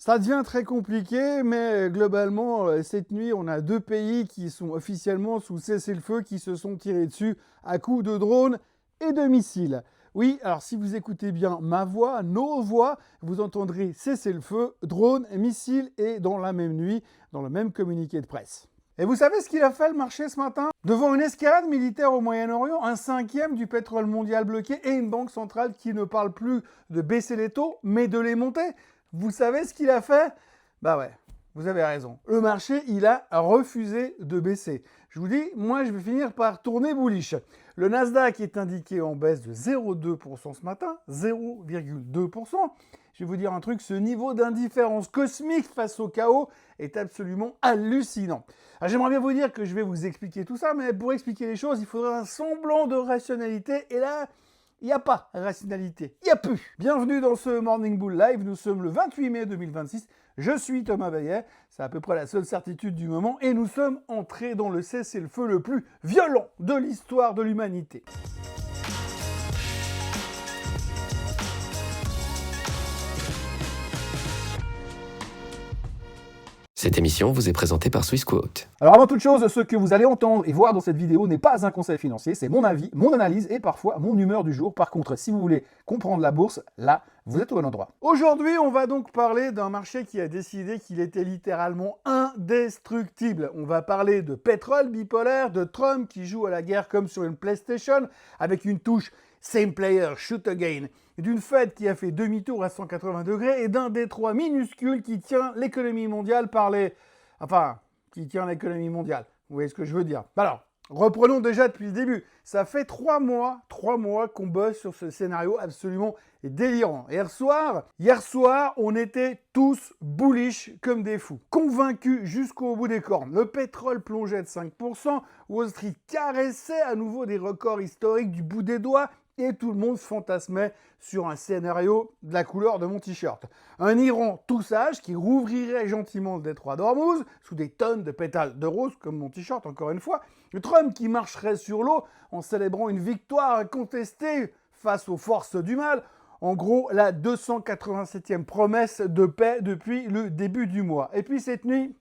Ça devient très compliqué, mais globalement, cette nuit, on a deux pays qui sont officiellement sous cessez-le-feu, qui se sont tirés dessus à coups de drones et de missiles. Oui, alors si vous écoutez bien ma voix, nos voix, vous entendrez cessez-le-feu, drones, missiles et dans la même nuit, dans le même communiqué de presse. Et vous savez ce qu'il a fait le marché ce matin? Devant une escalade militaire au Moyen-Orient, un cinquième du pétrole mondial bloqué et une banque centrale qui ne parle plus de baisser les taux, mais de les monter. Vous savez ce qu'il a fait? Bah ouais, vous avez raison. Le marché, il a refusé de baisser. Je vous dis, moi, je vais finir par tourner bullish. Le Nasdaq est indiqué en baisse de 0,2% ce matin, 0,2%. Je vais vous dire un truc, ce niveau d'indifférence cosmique face au chaos est absolument hallucinant. J'aimerais bien vous dire que je vais vous expliquer tout ça, mais pour expliquer les choses, il faudrait un semblant de rationalité, et là, il n'y a pas de rationalité, il n'y a plus. Bienvenue dans ce Morning Bull Live, nous sommes le 28 mai 2026, je suis Thomas Baillet, c'est à peu près la seule certitude du moment, et nous sommes entrés dans le cessez-le-feu le plus violent de l'histoire de l'humanité. Cette émission vous est présentée par Swissquote. Alors avant toute chose, ce que vous allez entendre et voir dans cette vidéo n'est pas un conseil financier, c'est mon avis, mon analyse et parfois mon humeur du jour. Par contre, si vous voulez comprendre la bourse, là, vous êtes au bon endroit. Aujourd'hui, on va donc parler d'un marché qui a décidé qu'il était littéralement indestructible. On va parler de pétrole bipolaire, de Trump qui joue à la guerre comme sur une PlayStation avec une touche Same Player, Shoot Again, d'une Fed qui a fait demi-tour à 180 degrés et d'un détroit minuscule qui tient l'économie mondiale par les... Enfin, qui tient l'économie mondiale. Vous voyez ce que je veux dire? Alors, reprenons déjà depuis le début. Ça fait 3 mois qu'on bosse sur ce scénario absolument délirant. Hier soir, on était tous bullish comme des fous, convaincus jusqu'au bout des cornes. Le pétrole plongeait de 5%, Wall Street caressait à nouveau des records historiques du bout des doigts, et tout le monde fantasmait sur un scénario de la couleur de mon t-shirt. Un Iran tout sage qui rouvrirait gentiment le détroit d'Ormuz sous des tonnes de pétales de rose, comme mon t-shirt encore une fois. Le Trump qui marcherait sur l'eau en célébrant une victoire incontestée face aux forces du mal. En gros, la 287e promesse de paix depuis le début du mois. Et puis cette nuit,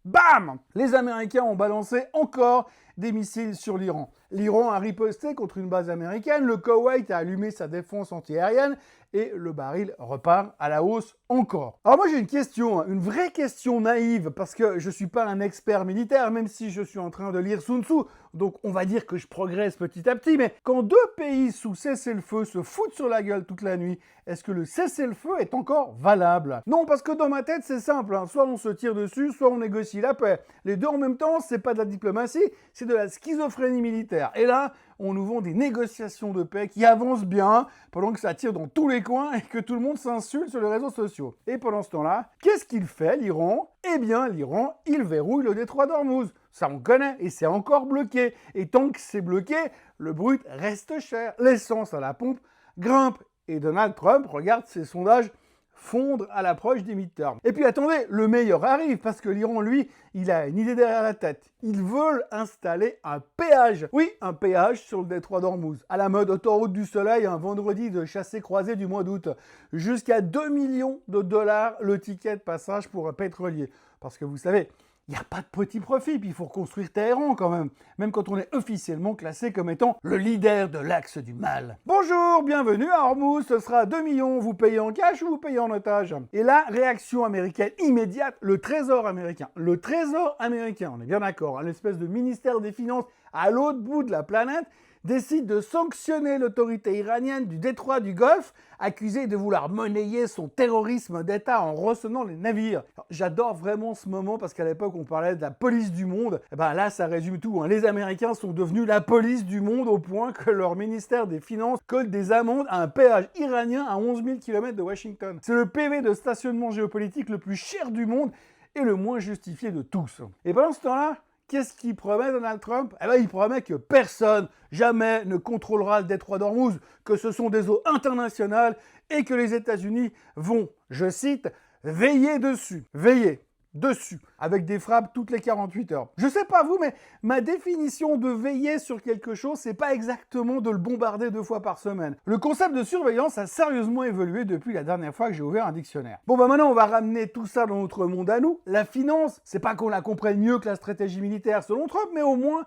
bam! Les Américains ont balancé encore des missiles sur l'Iran. L'Iran a riposté contre une base américaine, le Koweït a allumé sa défense antiaérienne et le baril repart à la hausse encore. Alors moi j'ai une question, une vraie question naïve, parce que je ne suis pas un expert militaire, même si je suis en train de lire Sun Tzu, donc on va dire que je progresse petit à petit, mais quand deux pays sous cessez-le-feu se foutent sur la gueule toute la nuit, est-ce que le cessez-le-feu est encore valable? Non, parce que dans ma tête c'est simple, soit on se tire dessus, soit on négocie la paix. Les deux en même temps, c'est pas de la diplomatie, c'est de la schizophrénie militaire. Et là, on nous vend des négociations de paix qui avancent bien pendant que ça tire dans tous les coins et que tout le monde s'insulte sur les réseaux sociaux. Et pendant ce temps-là, qu'est-ce qu'il fait l'Iran? Eh bien, l'Iran, il verrouille le détroit d'Ormuz. Ça on connaît et c'est encore bloqué. Et tant que c'est bloqué, le brut reste cher. L'essence à la pompe grimpe. Et Donald Trump regarde ses sondages fondre à l'approche des midterms. Et puis attendez, le meilleur arrive, parce que l'Iran, lui, il a une idée derrière la tête. Ils veulent installer un péage. Oui, un péage sur le détroit d'Ormuz. À la mode autoroute du soleil, un vendredi de chassé-croisé du mois d'août. Jusqu'à 2 millions de dollars le ticket de passage pour un pétrolier. Parce que vous savez, il n'y a pas de petit profit, puis il faut reconstruire Téhéran quand même quand on est officiellement classé comme étant le leader de l'axe du mal. Bonjour, bienvenue à Ormuz, ce sera 2 millions, vous payez en cash ou vous payez en otage? Et là, réaction américaine immédiate, le Trésor américain, on est bien d'accord, l'espèce de ministère des Finances à l'autre bout de la planète, décide de sanctionner l'autorité iranienne du détroit du Golfe, accusée de vouloir monnayer son terrorisme d'État en recennant les navires. Alors, j'adore vraiment ce moment parce qu'à l'époque on parlait de la police du monde. Et ben là ça résume tout. Les Américains sont devenus la police du monde au point que leur ministère des Finances code des amendes à un péage iranien à 11 000 km de Washington. C'est le PV de stationnement géopolitique le plus cher du monde et le moins justifié de tous. Et pendant ce temps-là, qu'est-ce qu'il promet Donald Trump? Eh bien, il promet que personne, jamais, ne contrôlera le détroit d'Ormuz, que ce sont des eaux internationales et que les États-Unis vont, je cite, veiller dessus. Veiller. dessus, avec des frappes toutes les 48 heures. Je sais pas vous, mais ma définition de veiller sur quelque chose, c'est pas exactement de le bombarder 2 fois par semaine. Le concept de surveillance a sérieusement évolué depuis la dernière fois que j'ai ouvert un dictionnaire. Bon bah maintenant on va ramener tout ça dans notre monde à nous. La finance, c'est pas qu'on la comprenne mieux que la stratégie militaire selon Trump, mais au moins,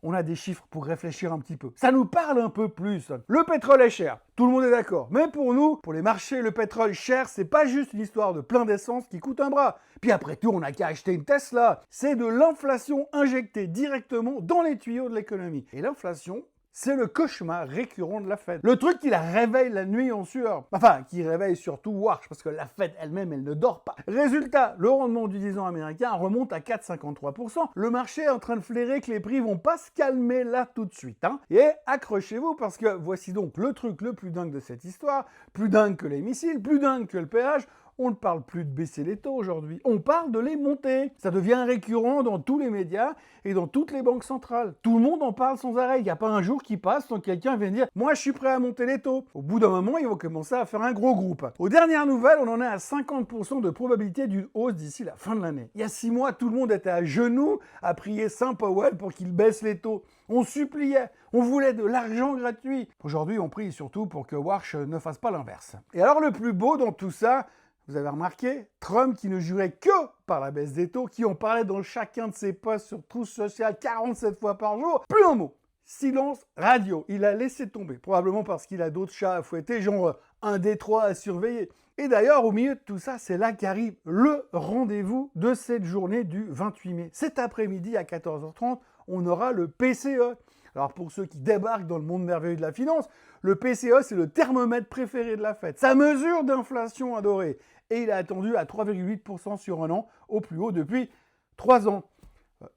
on a des chiffres pour réfléchir un petit peu. Ça nous parle un peu plus. Le pétrole est cher, tout le monde est d'accord. Mais pour nous, pour les marchés, le pétrole cher, c'est pas juste une histoire de plein d'essence qui coûte un bras. Puis après tout, on n'a qu'à acheter une Tesla. C'est de l'inflation injectée directement dans les tuyaux de l'économie. Et l'inflation, c'est le cauchemar récurrent de la Fed. Le truc qui la réveille la nuit en sueur. Enfin, qui réveille surtout Warsh, parce que la Fed elle-même, elle ne dort pas. Résultat, le rendement du 10 ans américain remonte à 4,53%. Le marché est en train de flairer que les prix vont pas se calmer là tout de suite. Et accrochez-vous, parce que voici donc le truc le plus dingue de cette histoire. Plus dingue que les missiles, plus dingue que le péage. On ne parle plus de baisser les taux aujourd'hui, on parle de les monter. Ça devient récurrent dans tous les médias et dans toutes les banques centrales. Tout le monde en parle sans arrêt. Il n'y a pas un jour qui passe sans que quelqu'un vienne dire « Moi, je suis prêt à monter les taux ». Au bout d'un moment, ils vont commencer à faire un gros groupe. Aux dernières nouvelles, on en est à 50% de probabilité d'une hausse d'ici la fin de l'année. Il y a 6 mois, tout le monde était à genoux à prier Saint Powell pour qu'il baisse les taux. On suppliait, on voulait de l'argent gratuit. Aujourd'hui, on prie surtout pour que Warsh ne fasse pas l'inverse. Et alors, le plus beau dans tout ça, vous avez remarqué, Trump qui ne jurait que par la baisse des taux, qui en parlait dans chacun de ses posts sur Truth Social 47 fois par jour, plus un mot. Silence radio. Il a laissé tomber, probablement parce qu'il a d'autres chats à fouetter, genre un Détroit à surveiller. Et d'ailleurs, au milieu de tout ça, c'est là qu'arrive le rendez-vous de cette journée du 28 mai. Cet après-midi à 14h30, on aura le PCE. Alors pour ceux qui débarquent dans le monde merveilleux de la finance, le PCE c'est le thermomètre préféré de la Fed. Sa mesure d'inflation adorée. Et il est attendu à 3,8% sur un an, au plus haut depuis 3 ans.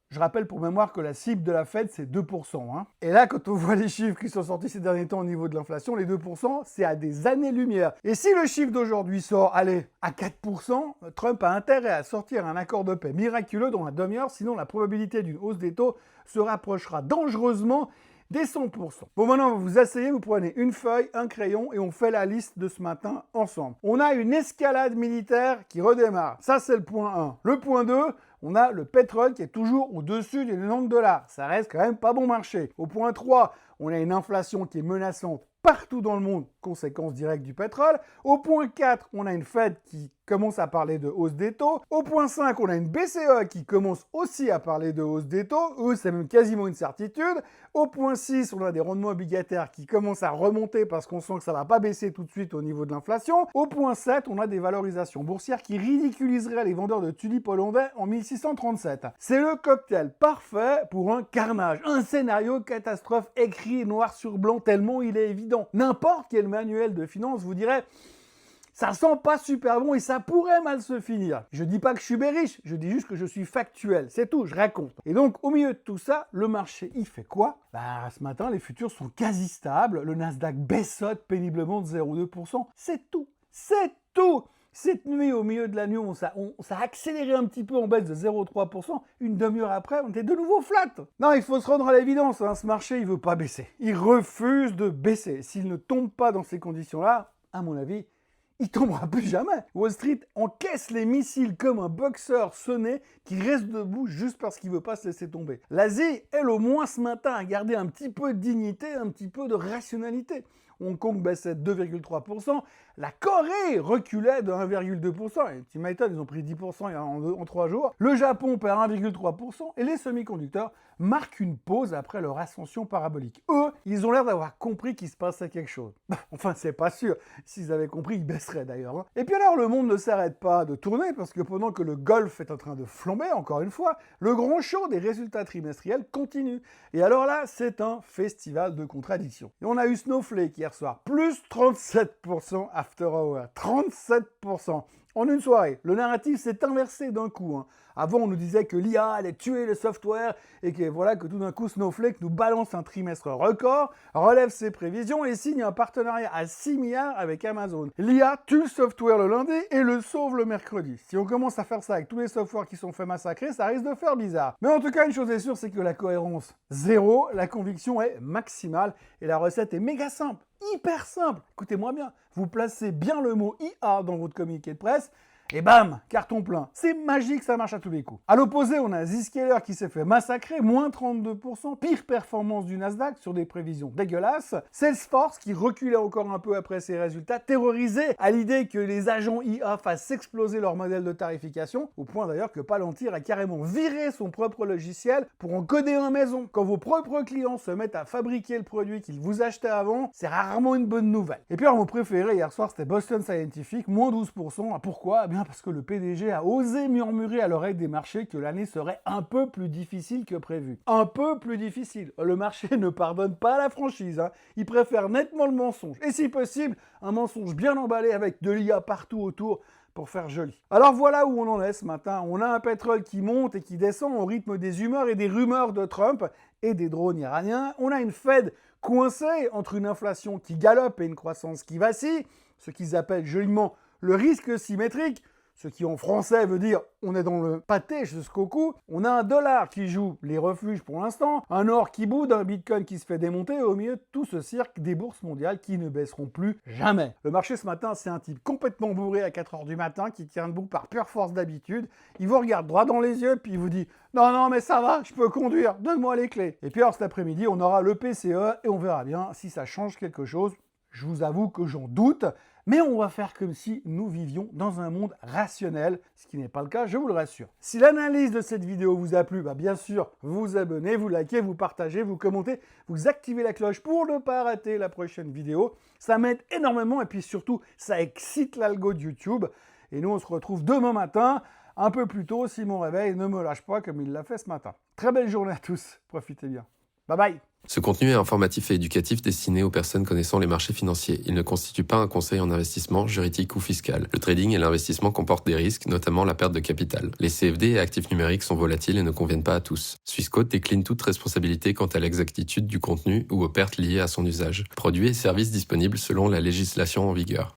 Je rappelle pour mémoire que la cible de la Fed, c'est 2%. Et là, quand on voit les chiffres qui sont sortis ces derniers temps au niveau de l'inflation, les 2%, c'est à des années-lumière. Et si le chiffre d'aujourd'hui sort, allez, à 4%, Trump a intérêt à sortir un accord de paix miraculeux dans la demi-heure, sinon la probabilité d'une hausse des taux se rapprochera dangereusement des 100%. Bon, maintenant, vous vous asseyez, vous prenez une feuille, un crayon et on fait la liste de ce matin ensemble. On a une escalade militaire qui redémarre. Ça, c'est le point 1. Le point 2, on a le pétrole qui est toujours au-dessus des $90. Ça reste quand même pas bon marché. Au point 3, on a une inflation qui est menaçante partout dans le monde, conséquence directe du pétrole. Au point 4, on a une Fed qui commence à parler de hausse des taux. Au point 5, on a une BCE qui commence aussi à parler de hausse des taux. Eux, c'est même quasiment une certitude. Au point 6, on a des rendements obligataires qui commencent à remonter parce qu'on sent que ça ne va pas baisser tout de suite au niveau de l'inflation. Au point 7, on a des valorisations boursières qui ridiculiseraient les vendeurs de tulipes hollandais en 1637. C'est le cocktail parfait pour un carnage. Un scénario catastrophe écrit noir sur blanc tellement il est évident. N'importe quel manuel de finance vous dirait ça sent pas super bon et ça pourrait mal se finir. Je dis pas que je suis riche, je dis juste que je suis factuel. C'est tout, je raconte. Et donc, au milieu de tout ça, le marché, il fait quoi? Ce matin, les futurs sont quasi stables. Le Nasdaq baissote péniblement de 0,2%. C'est tout. C'est tout. Cette nuit, au milieu de la nuit, ça a accéléré un petit peu en baisse de 0,3%. Une demi-heure après, on était de nouveau flat. Non, il faut se rendre à l'évidence. Ce marché, il veut pas baisser. Il refuse de baisser. S'il ne tombe pas dans ces conditions-là, à mon avis, il tombera plus jamais. Wall Street encaisse les missiles comme un boxeur sonné qui reste debout juste parce qu'il veut pas se laisser tomber. L'Asie, elle, au moins ce matin, a gardé un petit peu de dignité, un petit peu de rationalité. Hong Kong baissait de 2,3%. La Corée reculait de 1,2%. Et tu m'étonnes, ils ont pris 10% en 3 jours. Le Japon perd 1,3%. Et les semi-conducteurs marquent une pause après leur ascension parabolique. Eux, ils ont l'air d'avoir compris qu'il se passait quelque chose. Enfin, c'est pas sûr. S'ils avaient compris, ils baisseraient d'ailleurs. Et puis alors, le monde ne s'arrête pas de tourner parce que pendant que le golf est en train de flamber, encore une fois, le grand show des résultats trimestriels continue. Et alors là, c'est un festival de contradictions. Et on a eu Snowflake hier soir, plus 37% after hour. 37%. En une soirée, le narratif s'est inversé d'un coup. Avant, on nous disait que l'IA allait tuer le software et que voilà que tout d'un coup, Snowflake nous balance un trimestre record, relève ses prévisions et signe un partenariat à 6 milliards avec Amazon. L'IA tue le software le lundi et le sauve le mercredi. Si on commence à faire ça avec tous les softwares qui sont fait massacrer, ça risque de faire bizarre. Mais en tout cas, une chose est sûre, c'est que la cohérence, zéro, la conviction est maximale et la recette est méga simple. Hyper simple. Écoutez-moi bien, vous placez bien le mot IA dans votre communiqué de presse et bam, carton plein. C'est magique, ça marche à tous les coups. À l'opposé, on a Zscaler qui s'est fait massacrer, moins 32%, pire performance du Nasdaq sur des prévisions dégueulasses. Salesforce qui reculait encore un peu après ses résultats, terrorisé à l'idée que les agents IA fassent exploser leur modèle de tarification, au point d'ailleurs que Palantir a carrément viré son propre logiciel pour en coder un maison. Quand vos propres clients se mettent à fabriquer le produit qu'ils vous achetaient avant, c'est rarement une bonne nouvelle. Et puis alors, mon préféré hier soir, c'était Boston Scientific, moins 12%. Pourquoi ? Eh bien parce que le PDG a osé murmurer à l'oreille des marchés que l'année serait un peu plus difficile que prévu. Un peu plus difficile. Le marché ne pardonne pas la franchise, hein. Il préfère nettement le mensonge. Et si possible, un mensonge bien emballé avec de l'IA partout autour pour faire joli. Alors voilà où on en est ce matin. On a un pétrole qui monte et qui descend au rythme des humeurs et des rumeurs de Trump et des drones iraniens. On a une Fed coincée entre une inflation qui galope et une croissance qui vacille, ce qu'ils appellent joliment le risque symétrique, ce qui en français veut dire on est dans le pâté jusqu'au cou. On a un dollar qui joue les refuges pour l'instant, un or qui boude, un bitcoin qui se fait démonter, au milieu de tout ce cirque des bourses mondiales qui ne baisseront plus jamais. Le marché ce matin, c'est un type complètement bourré à 4h du matin qui tient debout par pure force d'habitude. Il vous regarde droit dans les yeux puis il vous dit « Non, mais ça va, je peux conduire, donne-moi les clés ». Et puis alors cet après-midi, on aura le PCE et on verra bien si ça change quelque chose. Je vous avoue que j'en doute, mais on va faire comme si nous vivions dans un monde rationnel, ce qui n'est pas le cas, je vous le rassure. Si l'analyse de cette vidéo vous a plu, bien sûr, vous vous abonnez, vous likez, vous partagez, vous commentez, vous activez la cloche pour ne pas rater la prochaine vidéo. Ça m'aide énormément et puis surtout, ça excite l'algo de YouTube. Et nous, on se retrouve demain matin, un peu plus tôt, si mon réveil ne me lâche pas comme il l'a fait ce matin. Très belle journée à tous, profitez bien. Bye bye. Ce contenu est informatif et éducatif destiné aux personnes connaissant les marchés financiers. Il ne constitue pas un conseil en investissement, juridique ou fiscal. Le trading et l'investissement comportent des risques, notamment la perte de capital. Les CFD et actifs numériques sont volatiles et ne conviennent pas à tous. Swissquote décline toute responsabilité quant à l'exactitude du contenu ou aux pertes liées à son usage. Produits et services disponibles selon la législation en vigueur.